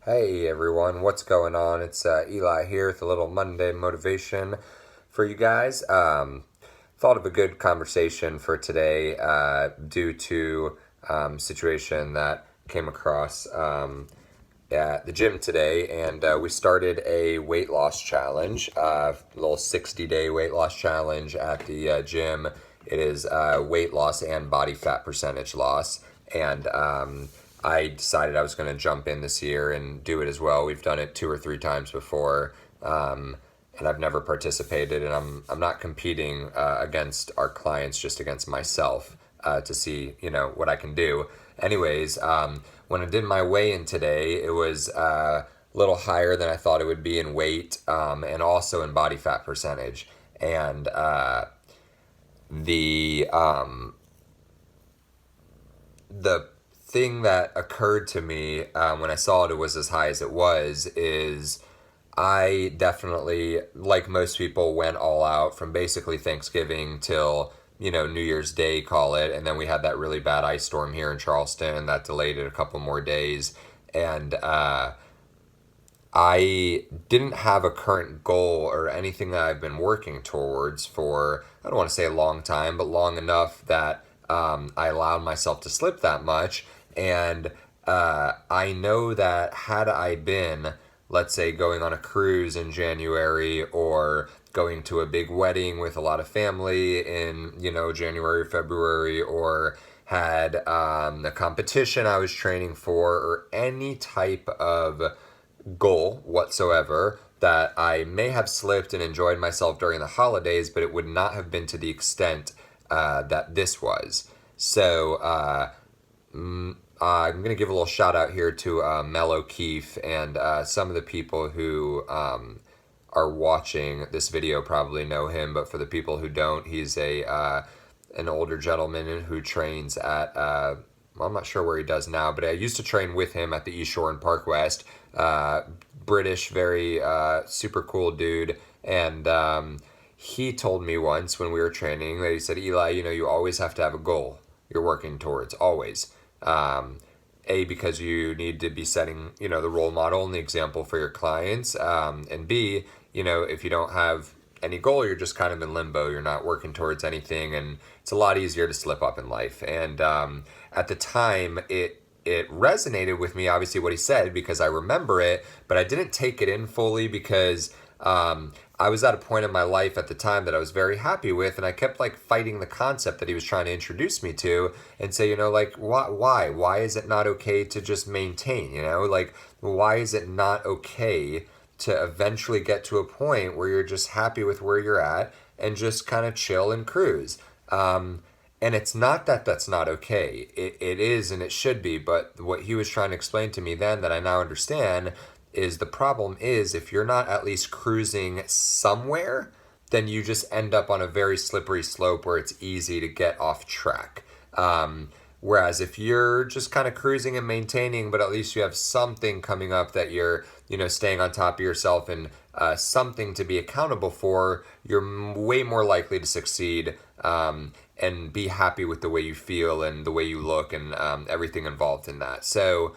Hey everyone, what's going on? It's Eli here with a little Monday motivation for you guys. Thought of a good conversation for today due to situation that came across at the gym today, and we started a weight loss challenge, a little 60-day weight loss challenge at the gym. It is weight loss and body fat percentage loss, and I decided I was going to jump in this year and do it as well. We've done it 2 or 3 times before, and I've never participated, and I'm not competing against our clients, just against myself to see what I can do. Anyways, when I did my weigh-in today, it was a little higher than I thought it would be in weight, and also in body fat percentage. And the thing that occurred to me when I saw it was as high as it was is I definitely, like most people, went all out from basically Thanksgiving till New Year's Day, call it, and then we had that really bad ice storm here in Charleston that delayed it a couple more days, and I didn't have a current goal or anything that I've been working towards for, I don't want to say a long time, but long enough that I allowed myself to slip that much. And I know that had I been, let's say, going on a cruise in January or going to a big wedding with a lot of family in, January, February, or had a competition I was training for, or any type of goal whatsoever, that I may have slipped and enjoyed myself during the holidays, but it would not have been to the extent that this was. So I'm going to give a little shout out here to Mel O'Keefe and some of the people who are watching this video probably know him, but for the people who don't, he's an older gentleman who trains at well, I'm not sure where he does now, but I used to train with him at the East Shore in Park West. British, very super cool dude, and he told me once when we were training that he said, Eli, you always have to have a goal you're working towards, always. Because you need to be setting, the role model and the example for your clients. And B, if you don't have any goal, you're just kind of in limbo. You're not working towards anything, and it's a lot easier to slip up in life. And at the time, it resonated with me, obviously, what he said, because I remember it, but I didn't take it in fully because I was at a point in my life at the time that I was very happy with, and I kept fighting the concept that he was trying to introduce me to and say, why is it not okay to just maintain, why is it not okay to eventually get to a point where you're just happy with where you're at and just kind of chill and cruise. And it's not that that's not okay. It is, and it should be. But what he was trying to explain to me then that I now understand is the problem is if you're not at least cruising somewhere, then you just end up on a very slippery slope where it's easy to get off track. Whereas if you're just kind of cruising and maintaining, but at least you have something coming up that you're, staying on top of yourself and something to be accountable for, you're way more likely to succeed and be happy with the way you feel and the way you look and everything involved in that. So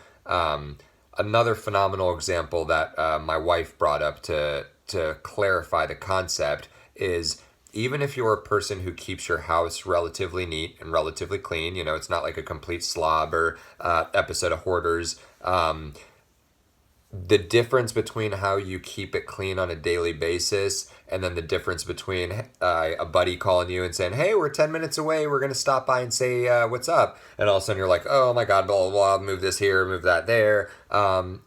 another phenomenal example that my wife brought up to clarify the concept is, even if you're a person who keeps your house relatively neat and relatively clean, it's not like a complete slob or episode of Hoarders. The difference between how you keep it clean on a daily basis and then the difference between a buddy calling you and saying, hey, we're 10 minutes away, we're going to stop by and say what's up, and all of a sudden you're like, oh my god, blah blah blah, move this here, move that there.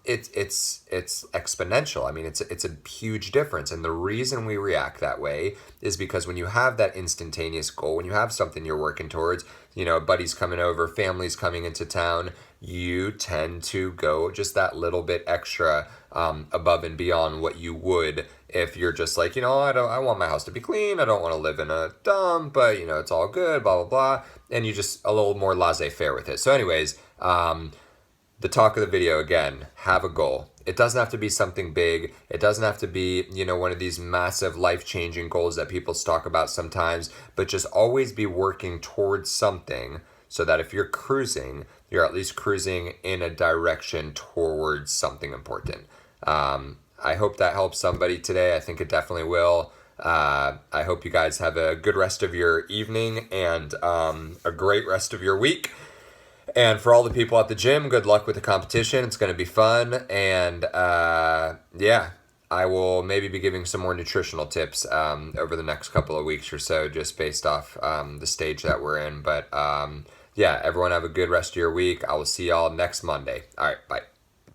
It's exponential. I mean, it's a huge difference, and the reason we react that way is because when you have that instantaneous goal, when you have something you're working towards, a buddy's coming over, family's coming into town, you tend to go just that little bit extra above and beyond what you would if you're just like, I want my house to be clean, I don't want to live in a dump, but it's all good, blah blah blah, and you just a little more laissez-faire with it. So anyways, the talk of the video again, have a goal. It doesn't have to be something big. It doesn't have to be, one of these massive life-changing goals that people talk about sometimes, but just always be working towards something so that if you're cruising, you're at least cruising in a direction towards something important. I hope that helps somebody today. I think it definitely will. I hope you guys have a good rest of your evening and a great rest of your week. And for all the people at the gym, good luck with the competition. It's going to be fun. And yeah, I will maybe be giving some more nutritional tips over the next couple of weeks or so, just based off the stage that we're in. But yeah, everyone have a good rest of your week. I will see y'all next Monday. All right, bye.